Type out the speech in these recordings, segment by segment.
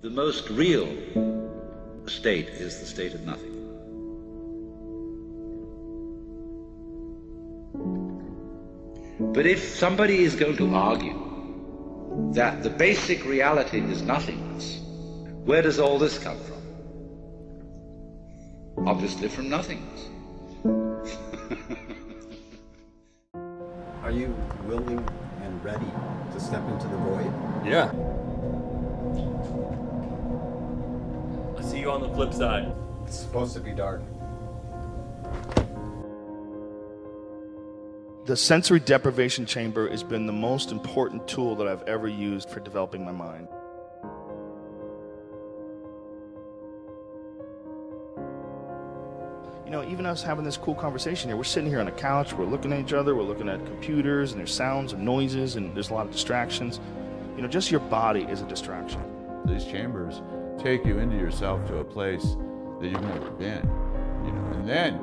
The most real state is the state of nothing. But if somebody is going to argue that the basic reality is nothingness, where does all this come from? Obviously from nothingness. Are you willing and ready to step into the void? Yeah. I'll see you on the flip side. It's supposed to be dark. The sensory deprivation chamber has been the most important tool that I've ever used for developing my mind. You know, even us having this cool conversation here, we're sitting here on a couch, we're looking at each other, we're looking at computers, and there's sounds and noises, and there's a lot of distractions. You know, just your body is a distraction. These chambers take you into yourself to a place that you've never been, you know, and then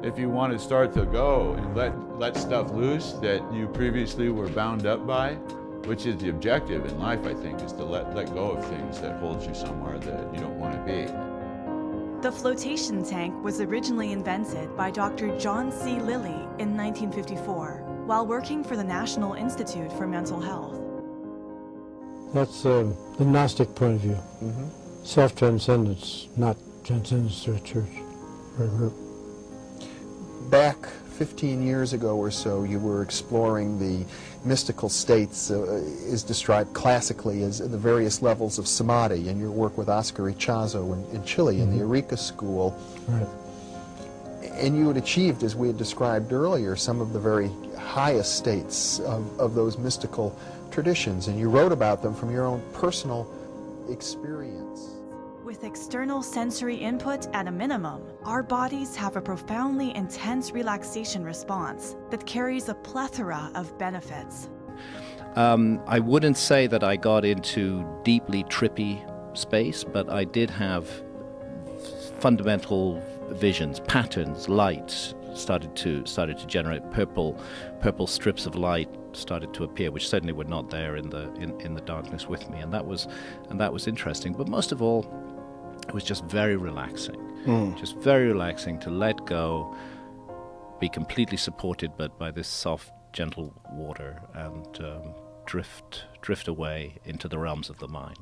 if you want to start to go and let stuff loose that you previously were bound up by, which is the objective in life, I think, is to let go of things that hold you somewhere that you don't want to be. The flotation tank was originally invented by Dr. John C. Lilly in 1954 while working for the National Institute for Mental Health. That's the Gnostic point of view. Self-transcendence, not transcendence to a church or a group. Back 15 years ago or so, you were exploring the mystical states is described classically as the various levels of samadhi in your work with Oscar Ichazo in Chile in the Eureka School. Right. And you had achieved, as we had described earlier, some of the very highest states of those mystical traditions, and you wrote about them from your own personal experience. With external sensory input at a minimum, our bodies have a profoundly intense relaxation response that carries a plethora of benefits. I wouldn't say that I got into deeply trippy space, but I did have fundamental visions, patterns, lights started to generate. Purple strips of light started to appear, which certainly were not there in the darkness with me, and that was interesting. But most of all, it was just very relaxing. Just very relaxing to let go, be completely supported but by this soft, gentle water, and drift away into the realms of the mind.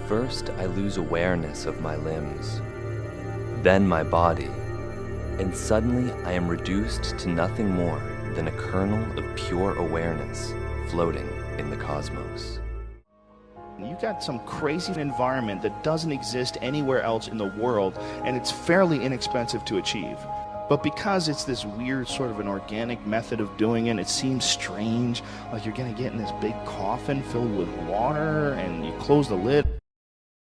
First, I lose awareness of my limbs, then my body, and suddenly I am reduced to nothing more than a kernel of pure awareness floating in the cosmos. You got some crazy environment that doesn't exist anywhere else in the world, and it's fairly inexpensive to achieve. But because it's this weird sort of an organic method of doing it, it seems strange, like you're gonna get in this big coffin filled with water, and you close the lid,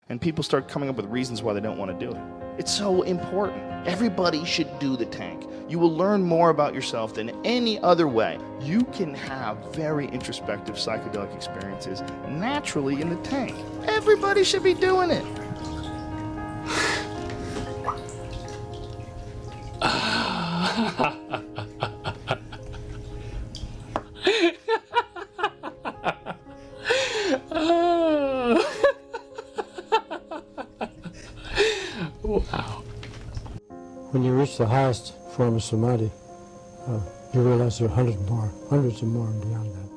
and people start coming up with reasons why they don't want to do it. It's so important. Everybody should do the tank. You will learn more about yourself than any other way. You can have very introspective psychedelic experiences naturally in the tank. Everybody should be doing it. Wow. When you reach the highest form of samadhi, you realize there are hundreds and more beyond that.